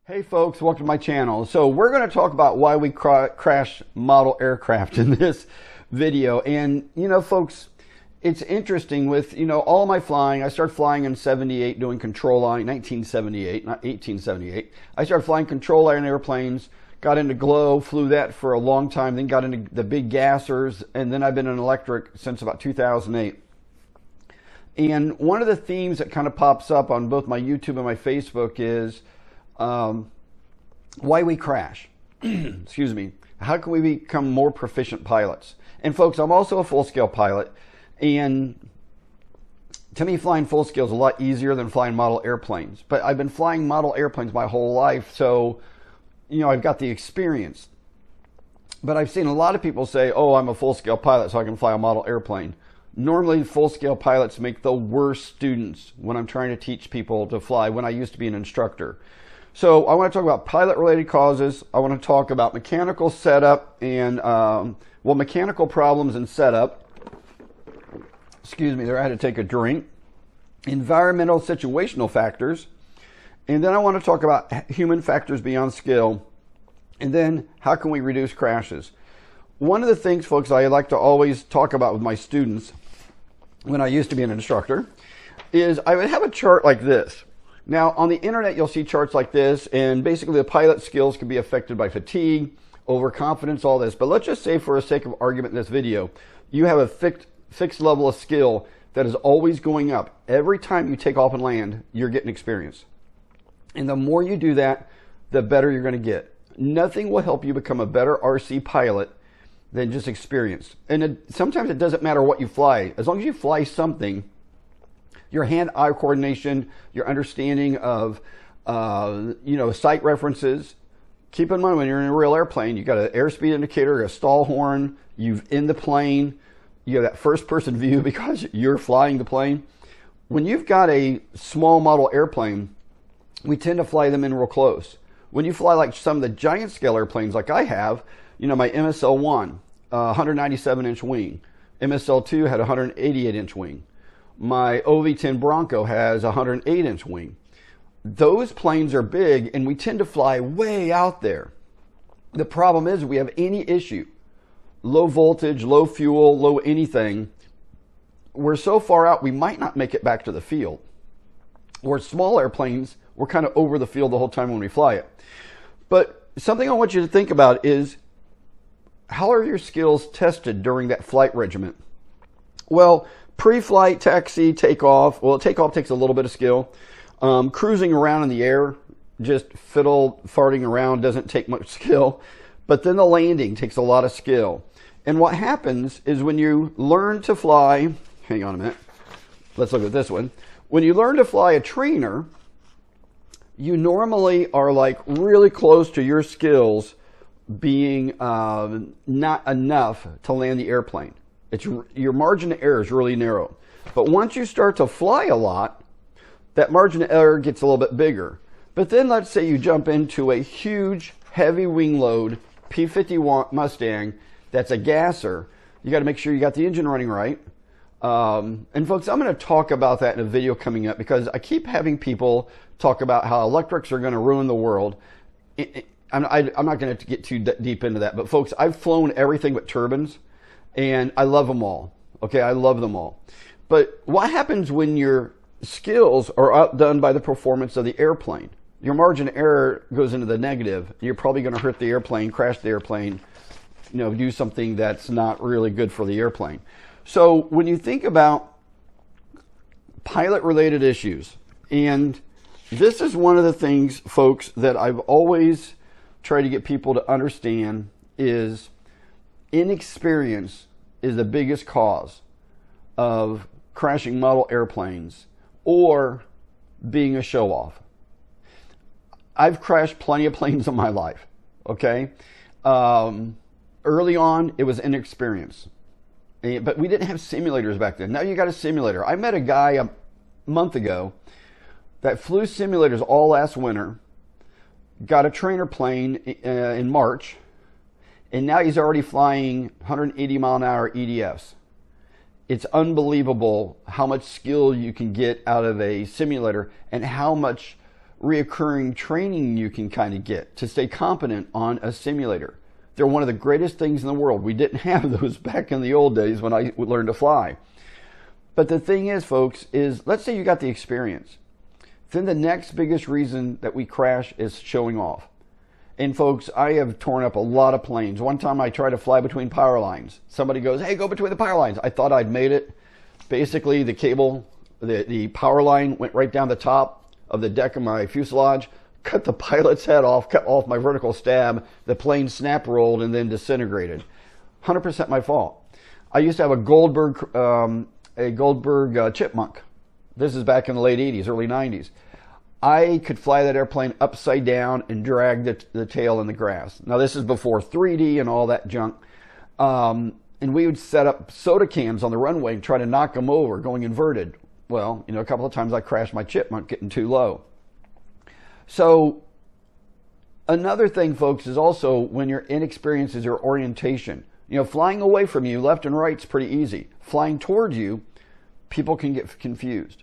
Hey folks, welcome to my channel. So we're going to talk about why we crash model aircraft in this video. And folks, it's interesting with all my flying. I started flying in 78 doing control line, 1978, not 1878. I started flying control line airplanes, got into glow, flew that for a long time, then got into the big gassers, and then I've been in electric since about 2008. And one of the themes that kind of pops up on both my YouTube and my Facebook is why we crash. Excuse me. How can we become more proficient pilots? And folks, I'm also a full-scale pilot, and to me, flying full scale is a lot easier than flying model airplanes. But I've been flying model airplanes my whole life, so I've got the experience. But I've seen a lot of people say, "Oh, I'm a full-scale pilot, so I can fly a model airplane." Normally, full-scale pilots make the worst students when I'm trying to teach people to fly when I used to be an instructor. So I want to talk about pilot-related causes. I want to talk about mechanical setup and, mechanical problems and setup. Excuse me there, I had to take a drink. Environmental situational factors. And then I want to talk about human factors beyond skill. And then how can we reduce crashes? One of the things, folks, I like to always talk about with my students when I used to be an instructor is I would have a chart like this. Now, on the internet, you'll see charts like this, and basically the pilot skills can be affected by fatigue, overconfidence, all this. But let's just say, for the sake of argument in this video, you have a fixed level of skill that is always going up. Every time you take off and land, you're getting experience. And the more you do that, the better you're going to get. Nothing will help you become a better RC pilot than just experience. And sometimes it doesn't matter what you fly. As long as you fly something, your hand-eye coordination, your understanding of, sight references. Keep in mind, when you're in a real airplane, you got an airspeed indicator, a stall horn, you've in the plane, you have that first-person view because you're flying the plane. When you've got a small model airplane, we tend to fly them in real close. When you fly like some of the giant scale airplanes like I have, my MSL-1, 197-inch wing. MSL-2 had a 188-inch wing. My OV-10 Bronco has a 108-inch wing. Those planes are big, and we tend to fly way out there. The problem is we have any issue, low voltage, low fuel, low anything, we're so far out we might not make it back to the field. Where small airplanes, we're kind of over the field the whole time when we fly it. But something I want you to think about is, how are your skills tested during that flight regiment? Well, pre-flight, taxi, takeoff. Well, takeoff takes a little bit of skill. Cruising around in the air, just farting around doesn't take much skill. But then the landing takes a lot of skill. And what happens is when you learn to fly, hang on a minute, let's look at this one. When you learn to fly a trainer, you normally are like really close to your skills being not enough to land the airplane. Your margin of error is really narrow. But once you start to fly a lot, that margin of error gets a little bit bigger. But then let's say you jump into a huge, heavy wing load P-50 Mustang that's a gasser. You got to make sure you got the engine running right. And folks, I'm going to talk about that in a video coming up because I keep having people talk about how electrics are going to ruin the world. I'm not going to get too deep into that. But folks, I've flown everything but turbines. And I love them all. Okay, I love them all. But what happens when your skills are outdone by the performance of the airplane? Your margin of error goes into the negative. You're probably going to hurt the airplane, crash the airplane, do something that's not really good for the airplane. So when you think about pilot-related issues, and this is one of the things, folks, that I've always tried to get people to understand is inexperience is the biggest cause of crashing model airplanes or being a show-off. I've crashed plenty of planes in my life, okay? Early on, it was inexperience. But we didn't have simulators back then. Now you got a simulator. I met a guy a month ago that flew simulators all last winter, got a trainer plane in March, and now he's already flying 180 mile an hour EDFs. It's unbelievable how much skill you can get out of a simulator and how much reoccurring training you can kind of get to stay competent on a simulator. They're one of the greatest things in the world. We didn't have those back in the old days when I learned to fly. But the thing is, folks, is let's say you got the experience. Then the next biggest reason that we crash is showing off. And folks, I have torn up a lot of planes. One time I tried to fly between power lines. Somebody goes, hey, go between the power lines. I thought I'd made it. Basically, the cable, the power line went right down the top of the deck of my fuselage, cut the pilot's head off, cut off my vertical stab. The plane snap rolled and then disintegrated. 100% my fault. I used to have a Goldberg Chipmunk. This is back in the late 80s, early 90s. I could fly that airplane upside down and drag the tail in the grass. Now, this is before 3D and all that junk. And we would set up soda cans on the runway and try to knock them over, going inverted. Well, a couple of times I crashed my Chipmunk getting too low. So another thing, folks, is also when you're inexperienced is your orientation. Flying away from you left and right is pretty easy. Flying toward you, people can get confused.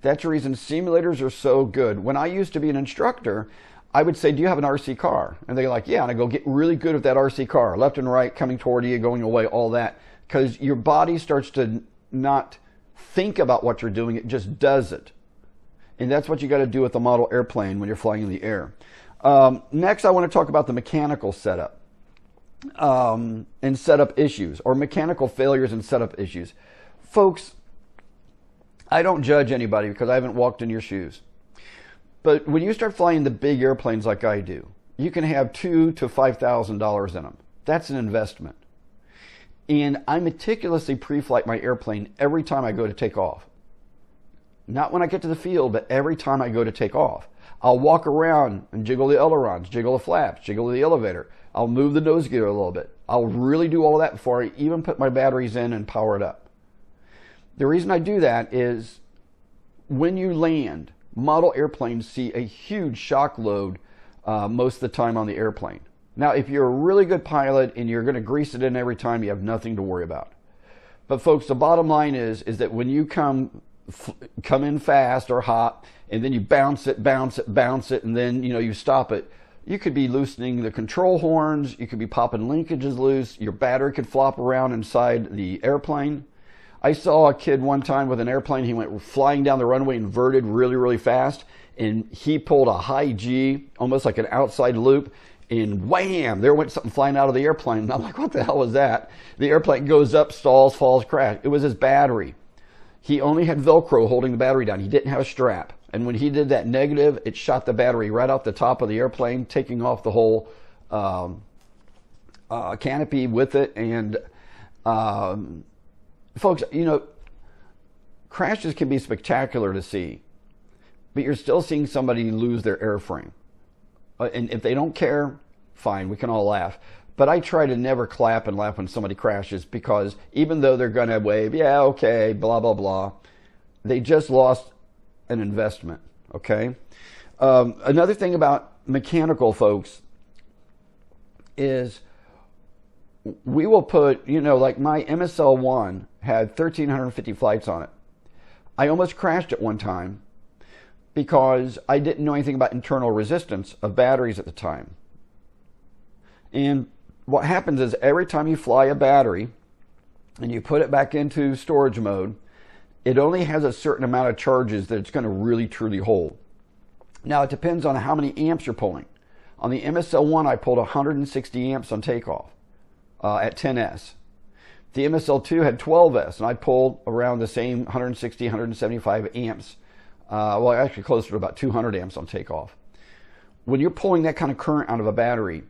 That's the reason simulators are so good. When I used to be an instructor, I would say, do you have an RC car? And they're like, yeah. And I go, get really good at that RC car. Left and right, coming toward you, going away, all that. Because your body starts to not think about what you're doing. It just does it. And that's what you got to do with the model airplane when you're flying in the air. Next, I want to talk about the mechanical setup and setup issues, or mechanical failures and setup issues. Folks, I don't judge anybody because I haven't walked in your shoes. But when you start flying the big airplanes like I do, you can have $2,000 to $5,000 in them. That's an investment. And I meticulously pre-flight my airplane every time I go to take off. Not when I get to the field, but every time I go to take off. I'll walk around and jiggle the ailerons, jiggle the flaps, jiggle the elevator. I'll move the nose gear a little bit. I'll really do all of that before I even put my batteries in and power it up. The reason I do that is when you land, model airplanes see a huge shock load most of the time on the airplane. Now, if you're a really good pilot and you're going to grease it in every time, you have nothing to worry about. But folks, the bottom line is that when you come in fast or hot, and then you bounce it, and then you stop it, you could be loosening the control horns, you could be popping linkages loose, your battery could flop around inside the airplane. I saw a kid one time with an airplane. He went flying down the runway, inverted really, really fast, and he pulled a high G, almost like an outside loop, and wham, there went something flying out of the airplane. And I'm like, what the hell was that? The airplane goes up, stalls, falls, crash. It was his battery. He only had Velcro holding the battery down. He didn't have a strap. And when he did that negative, it shot the battery right off the top of the airplane, taking off the whole canopy with it. And folks, crashes can be spectacular to see, but you're still seeing somebody lose their airframe. And if they don't care, fine, we can all laugh. But I try to never clap and laugh when somebody crashes, because even though they're going to wave, yeah, okay, blah, blah, blah, they just lost an investment, okay? Another thing about mechanical, folks, is we will put, like my MSL-1 had 1,350 flights on it. I almost crashed it one time because I didn't know anything about internal resistance of batteries at the time. And what happens is every time you fly a battery and you put it back into storage mode, it only has a certain amount of charges that it's going to really truly hold. Now, it depends on how many amps you're pulling. On the MSL-1, I pulled 160 amps on takeoff at 10S. The MSL-2 had 12S, and I pulled around the same 160, 175 amps. Well, actually closer to about 200 amps on takeoff. When you're pulling that kind of current out of a battery,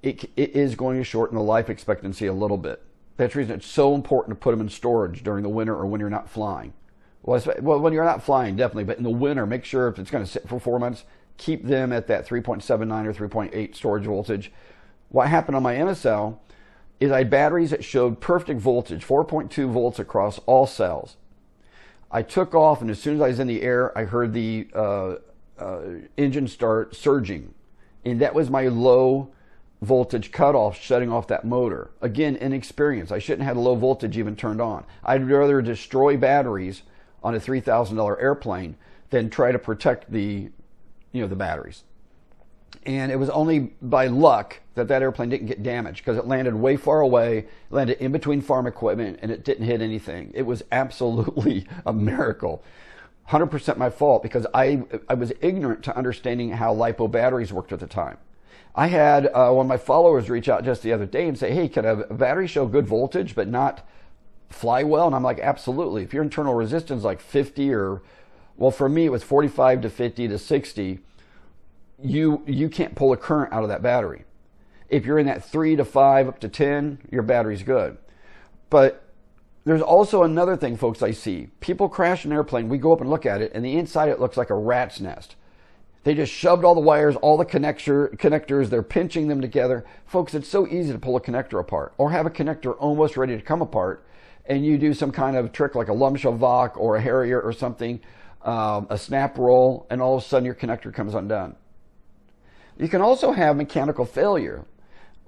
it is going to shorten the life expectancy a little bit. That's the reason it's so important to put them in storage during the winter or when you're not flying. Well, when you're not flying, definitely, but in the winter, make sure if it's going to sit for 4 months, keep them at that 3.79 or 3.8 storage voltage. What happened on my MSL is I had batteries that showed perfect voltage, 4.2 volts across all cells. I took off, and as soon as I was in the air, I heard the engine start surging. And that was my low voltage cutoff shutting off that motor. Again, inexperience. I shouldn't have had a low voltage even turned on. I'd rather destroy batteries on a $3,000 airplane than try to protect the the batteries. And it was only by luck that airplane didn't get damaged, because it landed way far away, landed in between farm equipment, and it didn't hit anything. It was absolutely a miracle. 100% my fault, because I was ignorant to understanding how LiPo batteries worked at the time. I had one of my followers reach out just the other day and say, hey, can a battery show good voltage but not fly well? And I'm like, absolutely. If your internal resistance is like 50 or, well, for me it was 45 to 50 to 60, you can't pull a current out of that battery. If you're in that 3 to 5 up to 10, your battery's good. But there's also another thing, folks, I see. People crash an airplane, we go up and look at it, and the inside it looks like a rat's nest. They just shoved all the wires, all the connectors, they're pinching them together. Folks, it's so easy to pull a connector apart, or have a connector almost ready to come apart, and you do some kind of trick like a Lumshavak or a Harrier or something, a snap roll, and all of a sudden your connector comes undone. You can also have mechanical failure.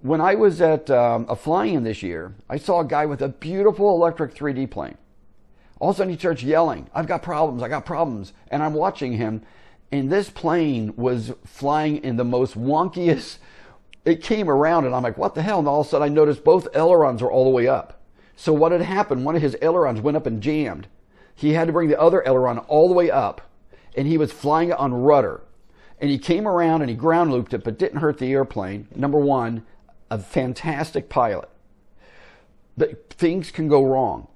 When I was at a fly-in this year, I saw a guy with a beautiful electric 3D plane. All of a sudden he starts yelling, I've got problems, I got problems. And I'm watching him, and this plane was flying in the most wonkiest. It came around and I'm like, what the hell? And all of a sudden I noticed both ailerons were all the way up. So what had happened, one of his ailerons went up and jammed. He had to bring the other aileron all the way up, and he was flying it on rudder. And he came around and he ground looped it, but didn't hurt the airplane. Number one, a fantastic pilot. But things can go wrong,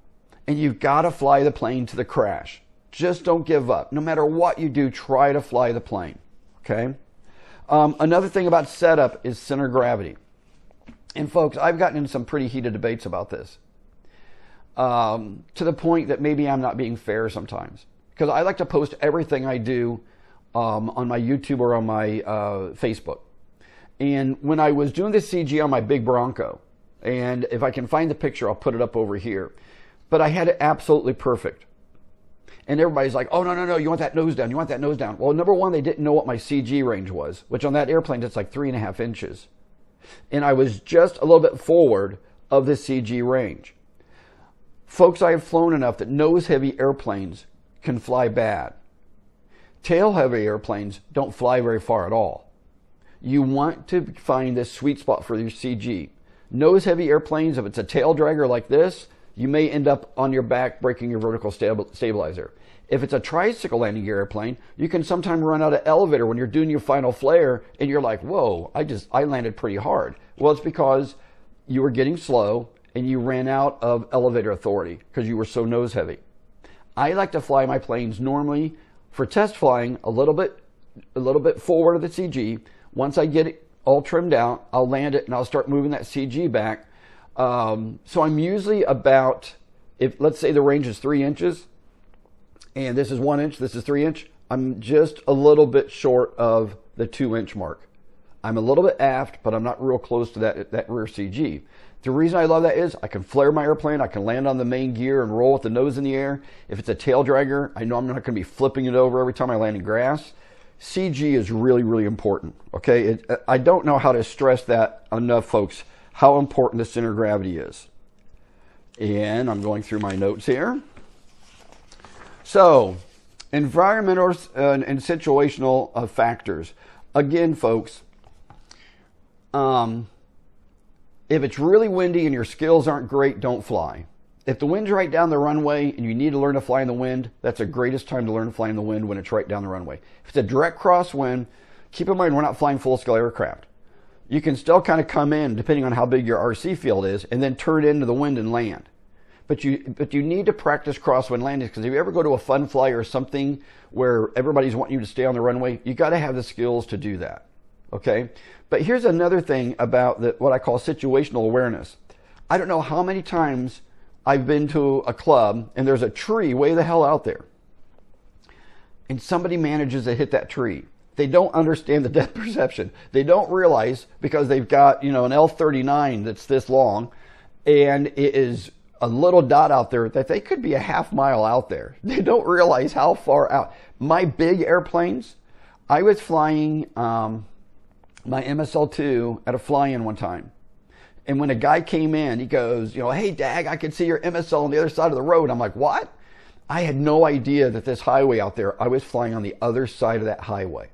and you've got to fly the plane to the crash. Just don't give up. No matter what you do, try to fly the plane, okay? Another thing about setup is center of gravity. And folks, I've gotten into some pretty heated debates about this, to the point that maybe I'm not being fair sometimes, because I like to post everything I do on my YouTube or on my Facebook. And when I was doing the CG on my big Bronco, and if I can find the picture, I'll put it up over here, but I had it absolutely perfect. And everybody's like, oh, no, you want that nose down, you want that nose down. Well, number one, they didn't know what my CG range was, which on that airplane, it's like 3.5 inches. And I was just a little bit forward of the CG range. Folks, I have flown enough that nose-heavy airplanes can fly bad. Tail-heavy airplanes don't fly very far at all. You want to find this sweet spot for your CG. Nose-heavy airplanes, if it's a tail dragger like this, you may end up on your back breaking your vertical stabilizer. If it's a tricycle landing gear airplane, you can sometimes run out of elevator when you're doing your final flare and you're like, whoa, I landed pretty hard. Well, it's because you were getting slow and you ran out of elevator authority because you were so nose heavy. I like to fly my planes normally for test flying a little bit forward of the CG. Once I get it all trimmed out, I'll land it and I'll start moving that CG back. So I'm usually about, if let's say the range is 3 inches, and this is 1 inch, this is 3 inch, I'm just a little bit short of the 2 inch mark. I'm a little bit aft, but I'm not real close to that rear CG. The reason I love that is I can flare my airplane, I can land on the main gear and roll with the nose in the air. If it's a tail dragger, I know I'm not going to be flipping it over every time I land in grass. CG is really, really important, okay? I don't know how to stress that enough, folks, how important the center of gravity is. And I'm going through my notes here. So, environmental and situational factors. Again, folks, if it's really windy and your skills aren't great, don't fly. If the wind's right down the runway and you need to learn to fly in the wind, that's the greatest time to learn to fly in the wind, when it's right down the runway. If it's a direct crosswind, keep in mind we're not flying full-scale aircraft. You can still kind of come in, depending on how big your RC field is, and then turn into the wind and land. But you need to practice crosswind landings, because if you ever go to a fun fly or something where everybody's wanting you to stay on the runway, you got to have the skills to do that. Okay? But here's another thing about what I call situational awareness. I don't know how many times I've been to a club and there's a tree way the hell out there, and somebody manages to hit that tree. They don't understand the depth perception. They don't realize, because they've got, an L39 that's this long, and it is a little dot out there, that they could be a half mile out there. They don't realize how far out. My big airplanes, I was flying my MSL2 at a fly-in one time. And when a guy came in, he goes, hey, Dag, I can see your MSL on the other side of the road. I'm like, what? I had no idea that this highway out there, I was flying on the other side of that highway.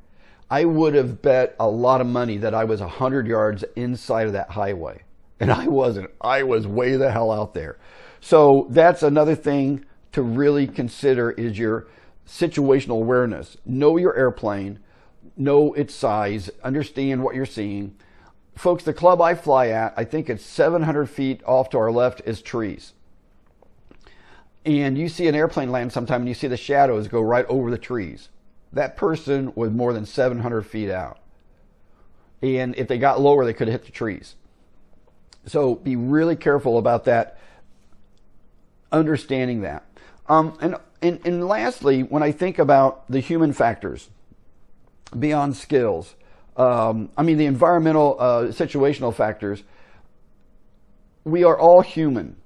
I would have bet a lot of money that I was 100 yards inside of that highway. And I wasn't. I was way the hell out there. So that's another thing to really consider is your situational awareness. Know your airplane, know its size, understand what you're seeing. Folks, the club I fly at, I think it's 700 feet off to our left is trees. And you see an airplane land sometime and you see the shadows go right over the trees. That person was more than 700 feet out. And if they got lower, they could have hit the trees. So be really careful about that, understanding that. And lastly, when I think about the human factors beyond skills, the environmental, situational factors, we are all human.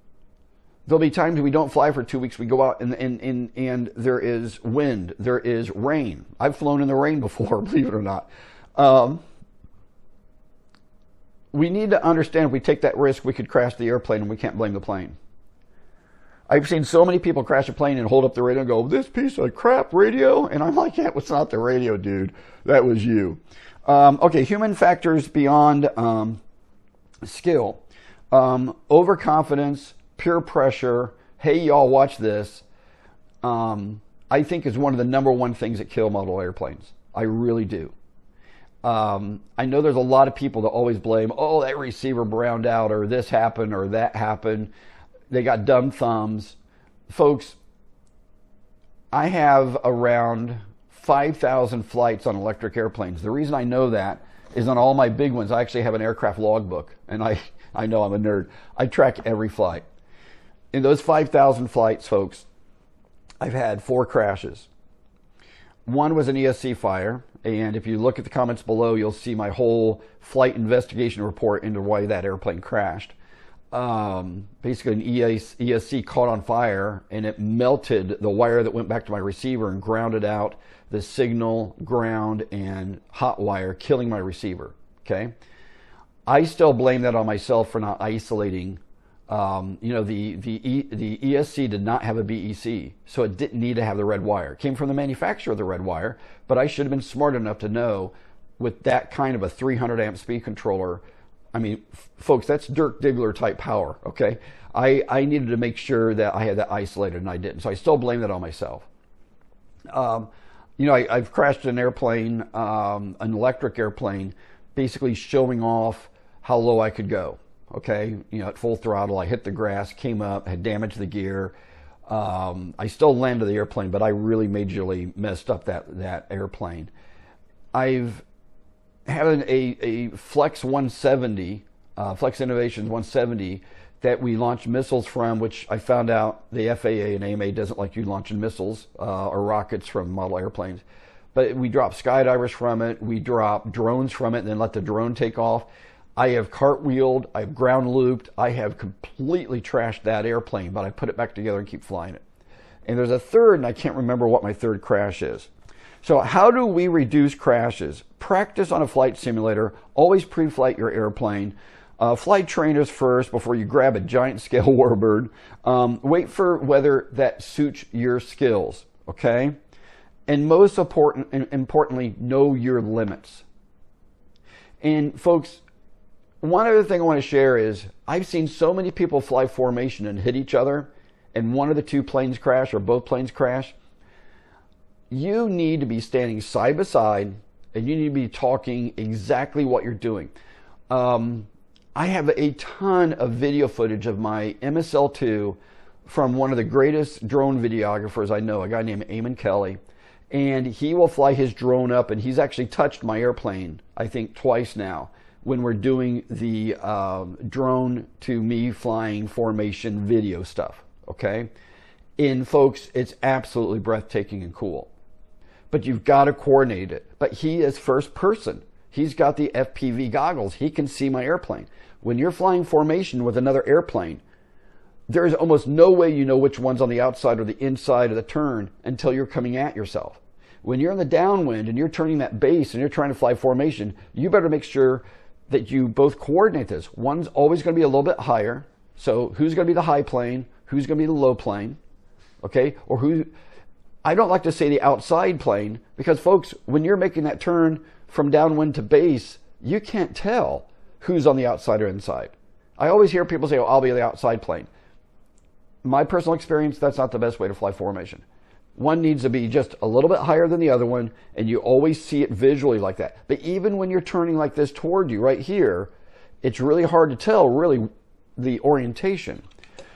There'll be times we don't fly for 2 weeks. We go out and there is wind, there is rain. I've flown in the rain before, believe it or not. We need to understand if we take that risk, we could crash the airplane and we can't blame the plane. I've seen so many people crash a plane and hold up the radio and go, this piece of crap radio? And I'm like, yeah, it's not the radio, dude. That was you. Okay, human factors beyond skill. Overconfidence, peer pressure, hey, y'all, watch this, I think is one of the number one things that kill model airplanes. I really do. I know there's a lot of people that always blame, oh, that receiver browned out, or this happened, or that happened. They got dumb thumbs. Folks, I have around 5,000 flights on electric airplanes. The reason I know that is on all my big ones, I actually have an aircraft logbook, and I know I'm a nerd. I track every flight. In those 5,000 flights, folks, I've had 4 crashes. One was an ESC fire, and if you look at the comments below, you'll see my whole flight investigation report into why that airplane crashed. Basically, an ESC caught on fire, and it melted the wire that went back to my receiver and grounded out the signal, ground, and hot wire, killing my receiver. Okay, I still blame that on myself for not isolating. The ESC did not have a BEC, so it didn't need to have the red wire. It came from the manufacturer of the red wire, but I should have been smart enough to know with that kind of a 300 amp speed controller. I mean, folks, that's Dirk Diggler type power, okay? I needed to make sure that I had that isolated, and I didn't. So I still blame that on myself. I've crashed an airplane, an electric airplane, basically showing off how low I could go. Okay, at full throttle, I hit the grass, came up, had damaged the gear. I still landed the airplane, but I really majorly messed up that airplane. I've had a Flex 170, Flex Innovations 170, that we launched missiles from, which I found out the FAA and AMA doesn't like you launching missiles or rockets from model airplanes. But we dropped skydivers from it, we dropped drones from it, and then let the drone take off. I have cartwheeled, I've ground looped, I have completely trashed that airplane, but I put it back together and keep flying it. And there's a third, and I can't remember what my third crash is. So how do we reduce crashes? Practice on a flight simulator, always pre-flight your airplane. Flight trainers first before you grab a giant scale warbird. Wait for weather that suits your skills, okay? And most importantly, know your limits. And folks, one other thing I want to share is I've seen so many people fly formation and hit each other, and one of the two planes crash or both planes crash. You need to be standing side by side, and you need to be talking exactly what you're doing. I have a ton of video footage of my MSL2 from one of the greatest drone videographers I know, a guy named Eamon Kelly. And he will fly his drone up, and he's actually touched my airplane, I think, twice now, when we're doing the drone to me flying formation video stuff, okay? And folks, it's absolutely breathtaking and cool. But you've got to coordinate it. But he is first person. He's got the FPV goggles. He can see my airplane. When you're flying formation with another airplane, there is almost no way you know which one's on the outside or the inside of the turn until you're coming at yourself. When you're in the downwind and you're turning that base and you're trying to fly formation, you better make sure that you both coordinate this. One's always going to be a little bit higher. So who's going to be the high plane? Who's going to be the low plane? Okay? Or who? I don't like to say the outside plane because, folks, when you're making that turn, from downwind to base, you can't tell who's on the outside or inside. I always hear people say, oh, I'll be the outside plane. My personal experience, that's not the best way to fly formation. One needs to be just a little bit higher than the other one, and you always see it visually like that. But even when you're turning like this toward you right here, it's really hard to tell really the orientation.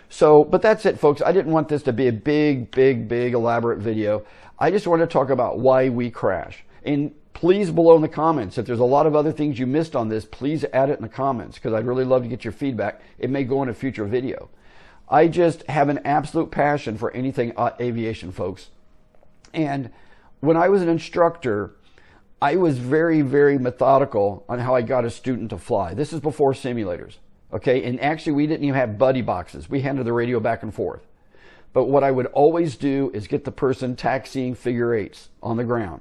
So, but that's it, folks. I didn't want this to be a big elaborate video. I just wanted to talk about why we crash. And please, below in the comments, if there's a lot of other things you missed on this, please add it in the comments, because I'd really love to get your feedback. It may go in a future video. I just have an absolute passion for anything aviation, folks. And when I was an instructor, I was very methodical on how I got a student to fly. This is before simulators, okay? And actually, we didn't even have buddy boxes. We handed the radio back and forth. But what I would always do is get the person taxiing figure eights on the ground,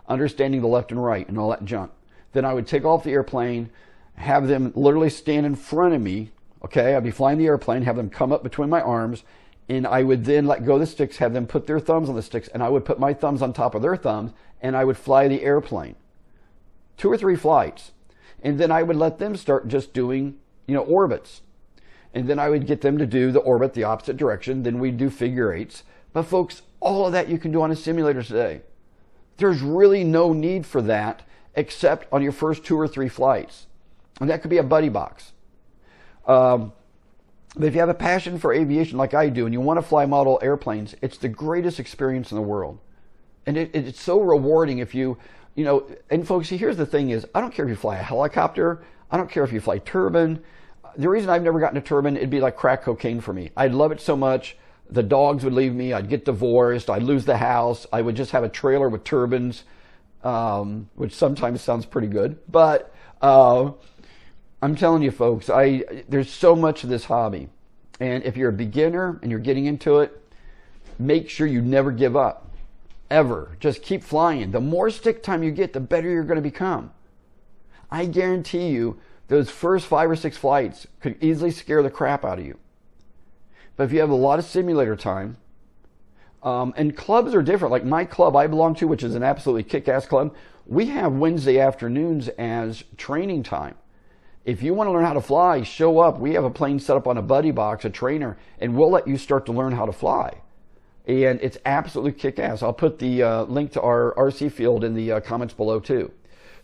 understanding the left and right and all that junk. Then I would take off the airplane, have them literally stand in front of me. Okay, I'd be flying the airplane, have them come up between my arms, and I would then let go of the sticks, have them put their thumbs on the sticks, and I would put my thumbs on top of their thumbs, and I would fly the airplane. 2 or 3 flights. And then I would let them start just doing, orbits. And then I would get them to do the orbit the opposite direction. Then we'd do figure eights. But folks, all of that you can do on a simulator today. There's really no need for that except on your first 2 or 3 flights. And that could be a buddy box. But if you have a passion for aviation like I do and you want to fly model airplanes, it's the greatest experience in the world. And it's so rewarding if and folks, here's the thing is, I don't care if you fly a helicopter. I don't care if you fly turbine. The reason I've never gotten a turbine, it'd be like crack cocaine for me. I'd love it so much. The dogs would leave me. I'd get divorced. I'd lose the house. I would just have a trailer with turbines, which sometimes sounds pretty good. But I'm telling you, folks, there's so much of this hobby. And if you're a beginner and you're getting into it, make sure you never give up. Ever. Just keep flying. The more stick time you get, the better you're going to become. I guarantee you, those first 5 or 6 flights could easily scare the crap out of you. But if you have a lot of simulator time, and clubs are different. Like my club I belong to, which is an absolutely kick-ass club, we have Wednesday afternoons as training time. If you want to learn how to fly, show up. We have a plane set up on a buddy box, a trainer, and we'll let you start to learn how to fly. And it's absolutely kick-ass. I'll put the link to our RC field in the comments below too.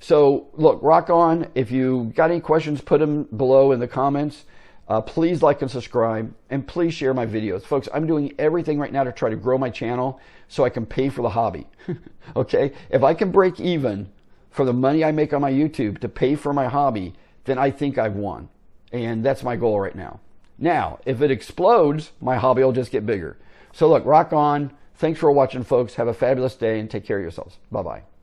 So look, rock on. If you got any questions, put them below in the comments. Please like and subscribe, and please share my videos. Folks, I'm doing everything right now to try to grow my channel so I can pay for the hobby. Okay? If I can break even for the money I make on my YouTube to pay for my hobby, then I think I've won. And that's my goal right now. Now, if it explodes, my hobby will just get bigger. So look, rock on. Thanks for watching, folks. Have a fabulous day and take care of yourselves. Bye-bye.